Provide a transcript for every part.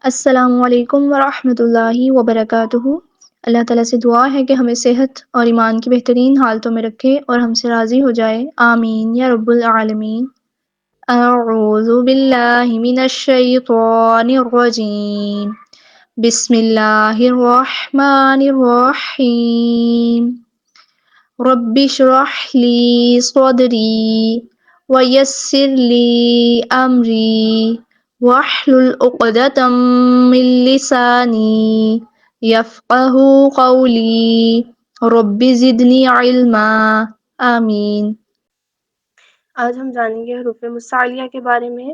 السلام علیکم ورحمۃ اللہ وبرکاتہ۔ اللہ تعالیٰ سے دعا ہے کہ ہمیں صحت اور ایمان کی بہترین حالتوں میں رکھے اور ہم سے راضی ہو جائے، آمین یا رب العالمین۔ اعوذ باللہ من الشیطان الرجیم، بسم اللہ الرحمن الرحیم۔ رب اشرح لی صدری ویسر لی امری واحلل عقدۃ من لسانی یفقہوا قولی رب زدنی علما، آمین۔ آج ہم جانیں گے حروف مستعلیہ کے بارے میں،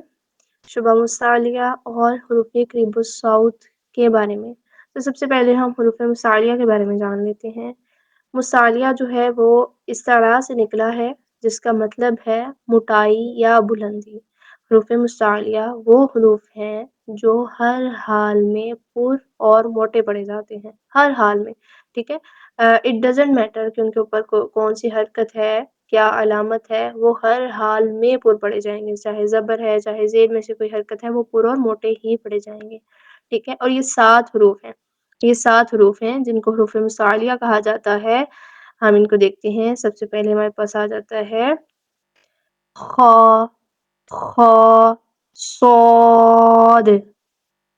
شبہ مستعلیہ اور حروف قریب الصوت کے بارے میں۔ تو سب سے پہلے ہم حروف مستعلیہ کے بارے میں جان لیتے ہیں۔ مستعلیہ جو ہے وہ استعلاء سے نکلا ہے، جس کا مطلب ہے موٹائی یا بلندی۔ حروف مستعلیہ وہ حروف ہیں جو ہر حال میں پر اور موٹے پڑے جاتے ہیں، ہر حال میں، ٹھیک ہے۔ اٹ ڈزنٹ میٹر کہ ان کے اوپر کون سی حرکت ہے، کیا علامت ہے، وہ ہر حال میں پر پڑے جائیں گے، چاہے زبر ہے چاہے زیر میں سے کوئی حرکت ہے، وہ پر اور موٹے ہی پڑے جائیں گے، ٹھیک ہے۔ اور یہ 7 حروف ہیں، یہ 7 حروف ہیں جن کو حروف مستعلیہ کہا جاتا ہے۔ ہم ان کو دیکھتے ہیں۔ سب سے پہلے ہمارے پاس آ جاتا ہے خ، خ، صاد،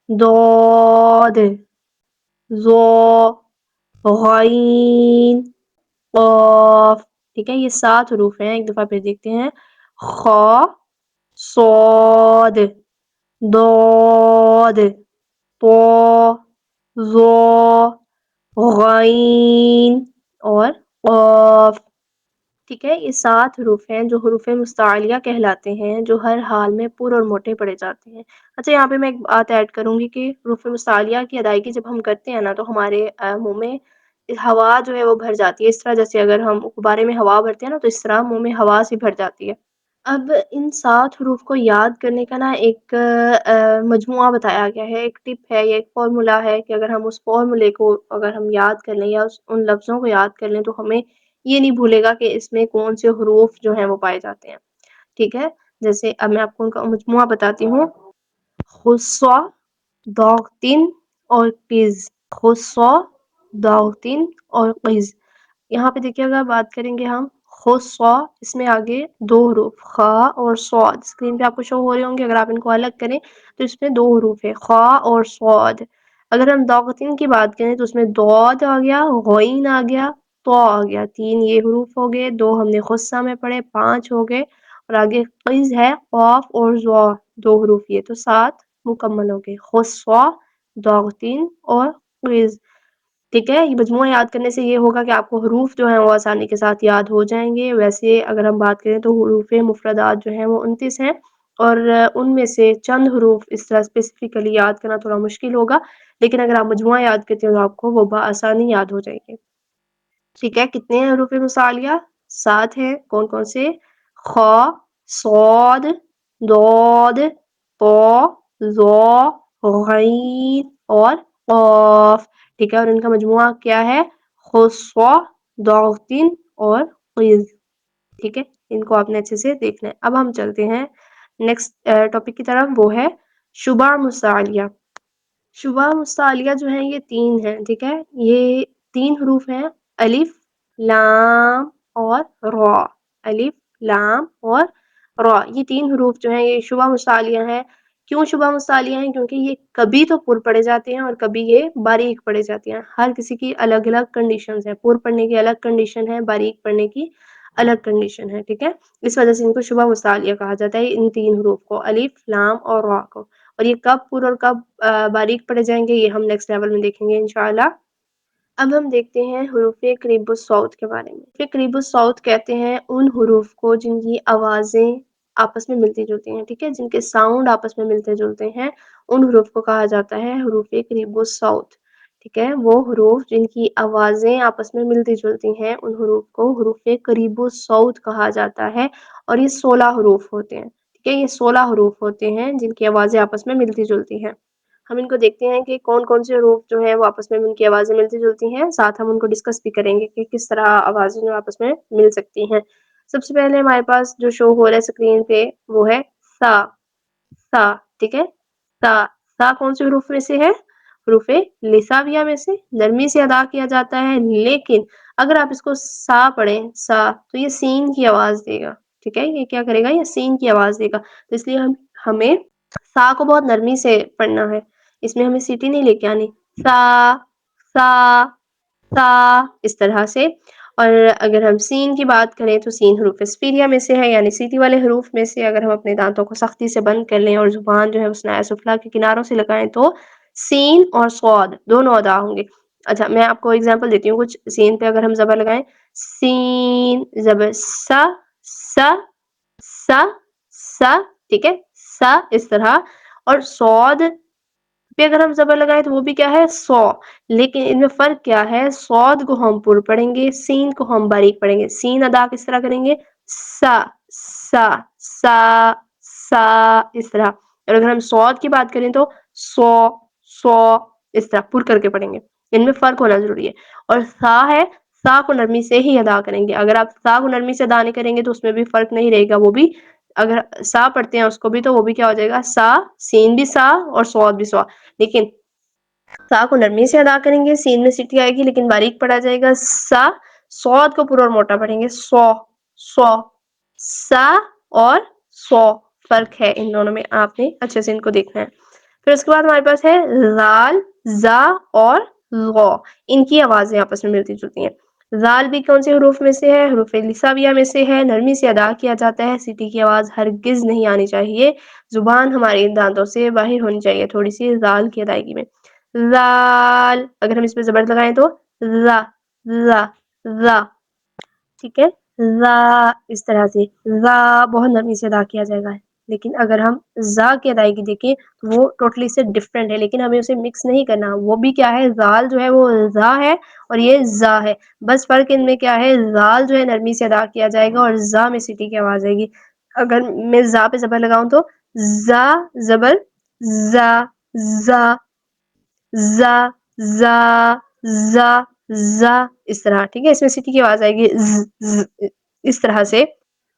ضاد، ظا، غین، قاف، ٹھیک ہے۔ یہ 7 حروف ہیں، ایک دفعہ پھر دیکھتے ہیں۔ خ، صاد، ضاد، طا، ظا، غین اور قاف، ٹھیک ہے۔ یہ 7 حروف ہیں جو حروف مستعلیہ کہلاتے ہیں، جو ہر حال میں پر اور موٹے پڑے جاتے ہیں۔ اچھا، یہاں پہ میں ایک بات ایڈ کروں گی کہ حروف مستعلیہ کی ادائیگی جب ہم کرتے ہیں نا، تو ہمارے منہ میں ہوا جو ہے وہ بھر جاتی ہے، اس طرح جیسے اگر ہم غبارے میں ہوا بھرتے ہیں نا، تو اس طرح منہ میں ہوا سی بھر جاتی ہے۔ اب ان 7 حروف کو یاد کرنے کا نا ایک مجموعہ بتایا گیا ہے، ایک ٹپ ہے، یہ ایک فارمولا ہے کہ اگر ہم اس فارمولے کو اگر ہم یاد کر لیں یا ان لفظوں کو یاد کر لیں، تو ہمیں یہ نہیں بھولے گا کہ اس میں کون سے حروف جو ہیں وہ پائے جاتے ہیں، ٹھیک ہے۔ جیسے اب میں آپ کو ان کا مجموعہ بتاتی ہوں۔ خصا، ضاغطن اور قز، خصا، ضاغطن اور قز۔ یہاں پہ دیکھیے اگر بات کریں گے ہم خصا، اس میں آگے 2 حروف خا اور صاد اسکرین پہ آپ کو شو ہو رہے ہوں گے، اگر آپ ان کو الگ کریں تو اس میں 2 حروف ہے خا اور صاد۔ اگر ہم ضاغطن کی بات کریں تو اس میں ضاد آ گیا، غین آ گیا، طا آ گیا، 3 یہ حروف ہو گئے، 2 ہم نے خصا میں پڑھے، 5 ہو گئے، اور آگے قز ہے، قاف اور ظا 2 حروف، یہ تو 7 مکمل ہو گئے، خصا، ضاغطن اور قز، ٹھیک ہے۔ یہ مجموعہ یاد کرنے سے یہ ہوگا کہ آپ کو حروف جو ہیں وہ آسانی کے ساتھ یاد ہو جائیں گے۔ ویسے اگر ہم بات کریں تو حروف مفردات جو ہیں وہ 29 ہیں، اور ان میں سے چند حروف اس طرح اسپیسیفکلی یاد کرنا تھوڑا مشکل ہوگا، لیکن اگر آپ مجموعہ یاد کرتے ہو تو آپ کو وہ بآسانی یاد ہو جائیں گے، ٹھیک ہے۔ کتنے ہیں حروف مستعلیہ؟ 7 ہیں۔ کون کون سے؟ خ، صاد، ضاد، طا، ظا، غین اور قاف، ٹھیک ہے۔ اور ان کا مجموعہ کیا ہے؟ خصا، ضاغطن اور قز، ٹھیک ہے۔ ان کو آپ نے اچھے سے دیکھنا ہے۔ اب ہم چلتے ہیں نیکسٹ ٹاپک کی طرف، وہ ہے شبہ مستعلیہ۔ شبہ مستعلیہ جو ہیں یہ 3 ہیں، ٹھیک ہے۔ یہ 3 حروف ہیں، الف، لام اور را، الف، لام اور را، یہ 3 حروف جو ہیں یہ شبہ مستعلیہ ہیں۔ کیوں شبہ مستعلیہ ہیں؟ کیونکہ یہ کبھی تو پر پڑے جاتے ہیں اور کبھی یہ باریک پڑے جاتے ہیں، ہر کسی کی الگ الگ کنڈیشنز ہیں، پر پڑھنے کی الگ کنڈیشن ہے، باریک پڑھنے کی الگ کنڈیشن ہے، ٹھیک ہے۔ اس وجہ سے ان کو شبہ مستعلیہ کہا جاتا ہے، ان 3 حروف کو، الف، لام اور را کو۔ اور یہ کب پر اور کب باریک پڑے جائیں گے یہ ہم نیکسٹ لیول میں دیکھیں گے انشاءاللہ۔ اب ہم دیکھتے ہیں حروف قریب الصوت کے بارے میں۔ قریب الصوت کہتے ہیں ان حروف کو جن کی آوازیں آپس میں ملتی جلتی ہیں، ٹھیک ہے، جن کے ساؤنڈ آپس میں ملتے جلتے ہیں، ان حروف کو کہا جاتا ہے حروف قریب الصوت، ٹھیک ہے۔ وہ حروف جن کی آوازیں آپس میں ملتی جلتی ہیں، ان حروف کو حروف قریب الصوت کہا جاتا ہے، اور یہ 16 حروف ہوتے ہیں، ٹھیک ہے۔ یہ 16 حروف ہوتے ہیں جن کی آوازیں آپس میں ملتی جلتی ہیں۔ ہم ان کو دیکھتے ہیں کہ کون کون سے حروف جو ہیں وہ آپس میں ان کی آوازیں ملتی جلتی ہیں، ساتھ ہم ان کو ڈسکس بھی کریں گے کہ کس طرح آوازیں جو آپس میں مل سکتی ہیں۔ سب سے پہلے ہمارے پاس جو شو ہو رہا ہے اسکرین پہ وہ ہے سا، سا، ٹھیک ہے، سا، سا کون سے حروف میں سے ہے؟ حروف لساویہ میں سے، نرمی سے ادا کیا جاتا ہے، لیکن اگر آپ اس کو سا پڑھیں سا تو یہ سین کی آواز دے گا، ٹھیک ہے، یہ کیا کرے گا؟ یہ سین کی آواز دے گا، تو اس لیے ہمیں سا کو بہت نرمی سے پڑھنا ہے، اس میں ہمیں سیٹی نہیں لے کے آنی، سا سا سا اس طرح سے۔ اور اگر ہم سین کی بات کریں تو سین حروف اسپیریا میں سے ہے، یعنی سیٹی والے حروف میں سے۔ اگر ہم اپنے دانتوں کو سختی سے بند کر لیں اور زبان جو ہے اسنایا سفلا کے کناروں سے لگائیں تو سین اور صاد دونوں ادا ہوں گے۔ اچھا میں آپ کو ایگزامپل دیتی ہوں کچھ۔ سین پہ اگر ہم زبر لگائیں، سین زبر سا سا سا سا، ٹھیک ہے، سا اس طرح۔ اور صاد پہ اگر ہم زبر لگائیں تو وہ بھی کیا ہے؟ سو، لیکن ان میں فرق کیا ہے؟ صاد کو ہم پر پڑھیں گے، سین کو ہم باریک پڑھیں گے۔ سین ادا کس طرح کریں گے؟ سا سا سا سا اس طرح۔ اور اگر ہم صاد کی بات کریں تو سو سو اس طرح پر کر کے پڑھیں گے، ان میں فرق ہونا ضروری ہے۔ اور سا ہے، سا کو نرمی سے ہی ادا کریں گے، اگر آپ سا کو نرمی سے ادا نہیں کریں گے تو اس میں بھی فرق نہیں رہے گا، وہ بھی اگر سا پڑھتے ہیں اس کو بھی تو وہ بھی کیا ہو جائے گا؟ سا، سین بھی سا اور صاد بھی سوا، لیکن سا کو نرمی سے ادا کریں گے، سین میں سیٹی آئے گی لیکن باریک پڑھا جائے گا سا۔ صاد کو پورا اور موٹا پڑھیں گے سو سو، سا اور سو، فرق ہے ان دونوں میں، آپ نے اچھے سے ان کو دیکھنا ہے۔ پھر اس کے بعد ہمارے پاس ہے زال، زا اور غو، ان کی آوازیں آپس میں ملتی جلتی ہیں۔ زال بھی کون سے حروف میں سے ہے؟ حروف لساویہ میں سے ہے، نرمی سے ادا کیا جاتا ہے، سیٹی کی آواز ہرگز نہیں آنی چاہیے، زبان ہماری دانتوں سے باہر ہونی چاہیے تھوڑی سی زال کی ادائیگی میں۔ زال اگر ہم اس پہ زبر لگائیں تو ز ز ز، ٹھیک ہے، ز اس طرح سے، ز بہت نرمی سے ادا کیا جائے گا، لیکن اگر ہم زا کی ادائیگی دیکھیں تو وہ ٹوٹلی سے ڈفرینٹ ہے، لیکن ہمیں اسے مکس نہیں کرنا، وہ بھی کیا ہے؟ زال جو ہے وہ زا ہے اور یہ زا ہے، بس فرق ان میں کیا ہے؟ زال جو ہے نرمی سے ادا کیا جائے گا اور زا میں سیٹی کی آواز آئے گی۔ اگر میں زا پہ زبر لگاؤں تو زا زبر زا زا زا زا زا زا اس طرح، ٹھیک ہے، اس میں سیٹی کی آواز آئے گی اس طرح سے،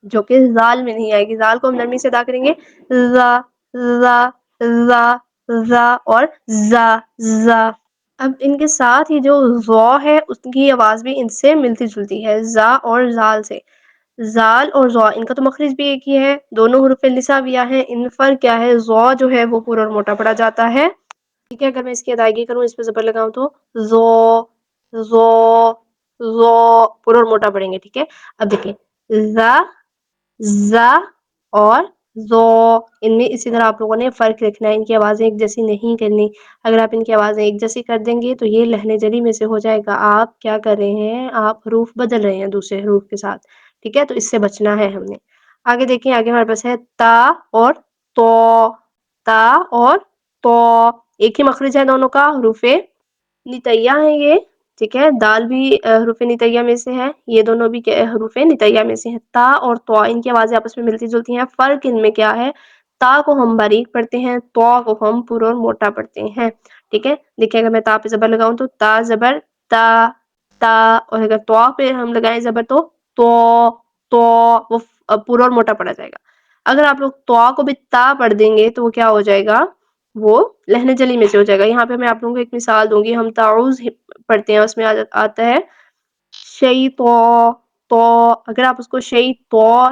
جو کہ زال میں نہیں آئے گی۔ زال کو ہم نرمی سے ادا کریں گے زا زا زا زا اور زا زا۔ اب ان کے ساتھ ہی جو زو ہے اس کی آواز بھی ان سے ملتی جلتی ہے، زا اور زال سے۔ زال اور زو ان کا تو مخرج بھی ایک ہی ہے، دونوں حروف لساویہ ہیں، ان میں فرق کیا ہے؟ زو جو ہے وہ پورا اور موٹا پڑھا جاتا ہے، ٹھیک ہے، اگر میں اس کی ادائیگی کروں، اس پہ زبر لگاؤں تو زو زو زو پورا اور موٹا پڑھیں گے، ٹھیک ہے۔ اب دیکھیں زا زا اور زو، ان میں اسی طرح آپ لوگوں نے فرق رکھنا ہے، ان کی آوازیں ایک جیسی نہیں کرنی، اگر آپ ان کی آوازیں ایک جیسی کر دیں گے تو یہ لہنے جلی میں سے ہو جائے گا، آپ کیا کر رہے ہیں؟ آپ حروف بدل رہے ہیں دوسرے حروف کے ساتھ، ٹھیک ہے، تو اس سے بچنا ہے ہم نے۔ آگے دیکھیں، آگے ہمارے پاس ہے تا اور تو، تا اور تو، ایک ہی مخرج ہے دونوں کا، حروف نتیہ ہیں یہ، ٹھیک ہے، دال بھی حروف نتیہ میں سے ہے، یہ دونوں بھی حروف نتیہ میں سے ہیں۔ تا اور تو ان کی آوازیں آپس میں ملتی جلتی ہیں، فرق ان میں کیا ہے؟ تا کو ہم باریک پڑھتے ہیں، تو کو ہم پورا اور موٹا پڑھتے ہیں، ٹھیک ہے۔ دیکھیں اگر میں تا پہ زبر لگاؤں تو تا زبر تا تا، اور اگر تو پہ ہم لگائیں زبر تو وہ پورا اور موٹا پڑھا جائے گا۔ اگر آپ لوگ تو کو بھی تا پڑھ دیں گے تو وہ کیا ہو جائے گا؟ وہ لہنے جلی میں سے ہو جائے گا۔ یہاں پہ میں آپ لوگوں کو ایک مثال دوں گی، ہم تعوذ پڑھتے ہیں، اس میں آتا ہے شی تو، اگر آپ اس کو شی تو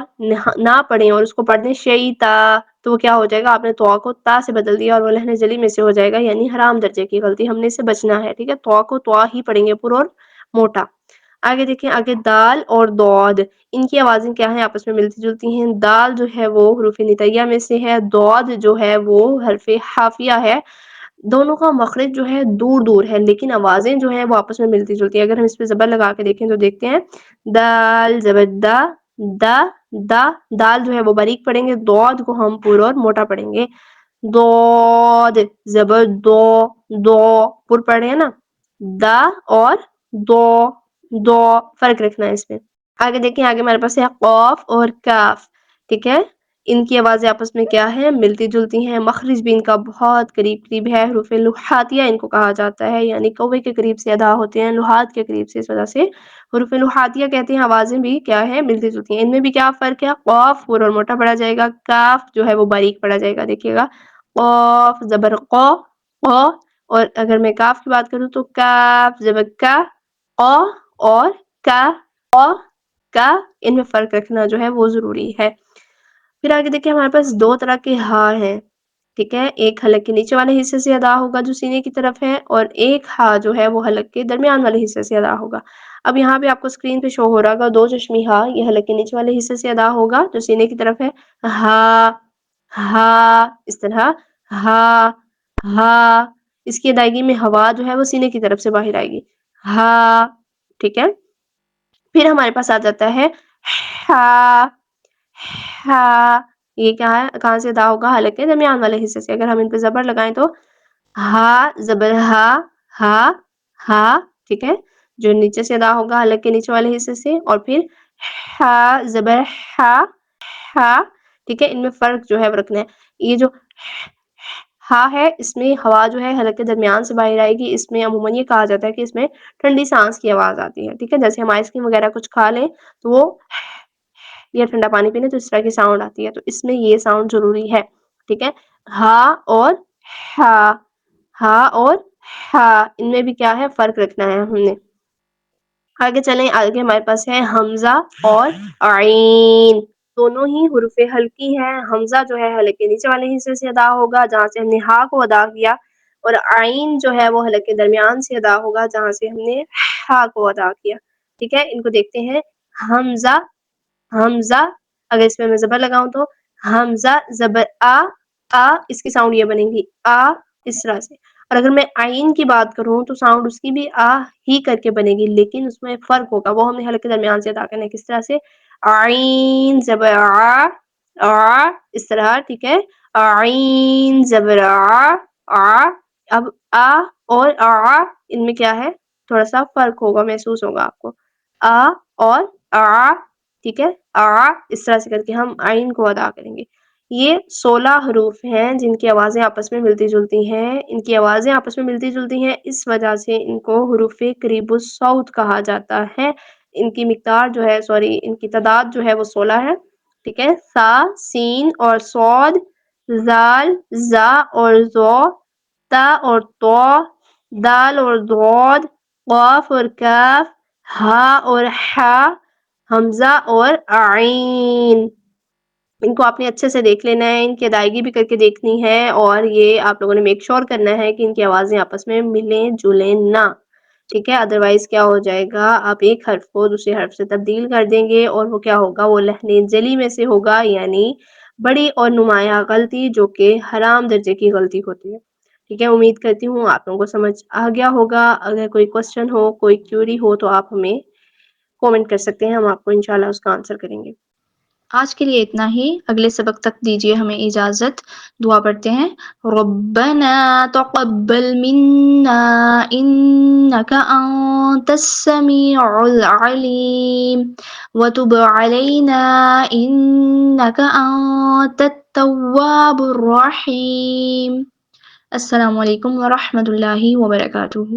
نہ پڑھیں اور اس کو پڑھ دیں شی تا تو وہ کیا ہو جائے گا؟ آپ نے تو کو تا سے بدل دیا اور وہ لہنے جلی میں سے ہو جائے گا، یعنی حرام درجے کی غلطی، ہم نے اسے بچنا ہے، ٹھیک ہے، تو کو تو ہی پڑھیں گے پورا اور موٹا۔ آگے دیکھیں، آگے دال اور دود، ان کی آوازیں کیا ہیں؟ آپس میں ملتی جلتی ہیں، دال جو ہے وہ حروف نتیہ میں سے ہے، دود جو ہے وہ حرف حافیہ ہے، دونوں کا مخرج جو ہے دور دور ہے، لیکن آوازیں جو ہیں وہ آپس میں ملتی جلتی ہیں۔ اگر ہم اس پہ زبر لگا کے دیکھیں تو دیکھتے ہیں دال زبر دا دا دا، دال جو ہے وہ باریک پڑھیں گے، دود کو ہم پورا اور موٹا پڑھیں گے، دود زبر دو پر پڑھے ہیں نا، دا اور دو فرق رکھنا ہے اس میں۔ آگے دیکھیں، آگے ہمارے پاس ہے قاف اور کاف، ٹھیک ہے، ان کی آوازیں آپس میں کیا ہے؟ ملتی جلتی ہیں، مخرج بھی ان کا بہت قریب قریب ہے، حروف لحاتیہ ان کو کہا جاتا ہے، یعنی کوے کے قریب سے ادا ہوتے ہیں، لحات کے قریب سے، اس وجہ سے حروف لحاتیہ کہتے ہیں، آوازیں بھی کیا ہے؟ ملتی جلتی ہیں۔ ان میں بھی کیا فرق ہے؟ قاف پورا اور موٹا پڑھا جائے گا، کاف جو ہے وہ باریک پڑھا جائے گا، دیکھیے گا قاف زبر قا قا، اور اگر میں کاف کی بات کروں تو کاف زبر کا قا، اور کا قا کا، ان میں فرق رکھنا جو ہے وہ ضروری ہے۔ پھر آگے دیکھیں ہمارے پاس دو طرح کے ہا ہیں، ٹھیک ہے، ایک حلق کے نیچے والے حصے سے ادا ہوگا جو سینے کی طرف ہے، اور ایک ہا جو ہے وہ حلق کے درمیان والے حصے سے ادا ہوگا۔ اب یہاں پہ آپ کو اسکرین پہ شو ہو رہا ہوگا دو چشمی ہا، یہ حلق کے نیچے والے حصے سے ادا ہوگا جو سینے کی طرف ہے، ہا ہا، اس طرح ہا ہا، اس کی ادائیگی میں ہوا جو ہے وہ سینے کی طرف سے باہر آئے گی، ہا، ٹھیک ہے۔ پھر ہمارے پاس آ جاتا ہے ہا ہا، یہ کیا ہے، کہاں سے ادا ہوگا، حلق کے درمیان والے حصے سے۔ اگر ہم ان پہ زبر لگائیں تو ہا زبر ہا ہا ہا، ٹھیک ہے، جو نیچے سے ادا ہوگا حلق کے نیچے والے حصے سے، اور پھر ہا زبر ہا ہا، ٹھیک ہے، ان میں فرق جو ہے وہ رکھنا ہے۔ یہ جو ہا ہے اس میں ہوا جو ہے حلق کے درمیان سے باہر آئے گی، اس میں عموماً یہ کہا جاتا ہے کہ اس میں ٹھنڈی سانس کی آواز آتی ہے، ٹھیک ہے، جیسے ہم آئس کریم وغیرہ کچھ کھا لیں تو وہ یا ٹھنڈا پانی پینے تو اس طرح کی ساؤنڈ آتی ہے، تو اس میں یہ ساؤنڈ ضروری ہے، ٹھیک ہے، ہا اور ہا، ہا اور ہا، ان میں بھی کیا ہے فرق رکھنا ہے ہم نے۔ آگے چلیں، آگے ہمارے پاس ہے حمزہ اور عین، دونوں ہی حروف ہلکی ہیں۔ حمزہ جو ہے حلق کے نیچے والے حصے سے ادا ہوگا جہاں سے ہم نے ہا کو ادا کیا، اور عین جو ہے وہ حلق کے درمیان سے ادا ہوگا جہاں سے ہم نے ہا کو ادا کیا، ٹھیک ہے۔ ان کو دیکھتے ہیں، حمزہ حمزہ، اگر اس میں زبر لگاؤں تو حمزہ زبر آ، اس کی ساؤنڈ یہ بنے گی آ، اس طرح سے۔ اور اگر میں عین کی بات کروں تو ساؤنڈ اس کی بھی آ ہی کر کے بنے گی، لیکن اس میں فرق ہوگا، وہ ہم نے حلق کے درمیان سے ادا کرنا ہے، کس طرح سے، عین زبر آ، اس طرح، ٹھیک ہے، عین زبر آ، اب آ اور آ ان میں کیا ہے، تھوڑا سا فرق ہوگا، محسوس ہوگا آپ کو، آ اور آ، ٹھیک ہے، آ، اس طرح سے کر کے ہم عین کو ادا کریں گے۔ یہ 16 حروف ہیں جن کی آوازیں آپس میں ملتی جلتی ہیں، ان کی آوازیں آپس میں ملتی جلتی ہیں، اس وجہ سے ان کو حروف قریب الصوت کہا جاتا ہے۔ ان کی مقدار جو ہے، سوری، ان کی تعداد جو ہے وہ 16 ہے، ٹھیک ہے، سا، سین اور صاد، زال، زا اور زو، تا اور تو، دال اور ضاد، قاف اور کاف، ہا اور حا، حمزہ اور عین۔ ان کو آپ نے اچھے سے دیکھ لینا ہے، ان کی ادائیگی بھی کر کے دیکھنی ہے، اور یہ آپ لوگوں نے میک شور کرنا ہے کہ ان کی آوازیں آپس میں ملیں جلیں نہ، ٹھیک ہے، ادروائز کیا ہو جائے گا، آپ ایک حرف کو دوسرے حرف سے تبدیل کر دیں گے اور وہ کیا ہوگا، وہ لہن جلی میں سے ہوگا، یعنی بڑی اور نمایاں غلطی جو کہ حرام درجے کی غلطی ہوتی ہے، ٹھیک ہے۔ امید کرتی ہوں آپ لوگوں کو سمجھ آ گیا ہوگا۔ اگر کوئی کوشچن ہو، کوئی کیوری ہو تو آپ ہمیں کومنٹ کر سکتے ہیں، ہم آپ کو انشاءاللہ اس کا آنسر کریں گے۔ آج کے لیے اتنا ہی، اگلے سبق تک دیجیے ہمیں اجازت، دعا پڑھتے ہیں، ربنا تقبل منا انك انت السميع العليم وتب علينا انك انت التواب الرحيم۔ السلام علیکم ورحمۃ اللہ وبرکاتہ۔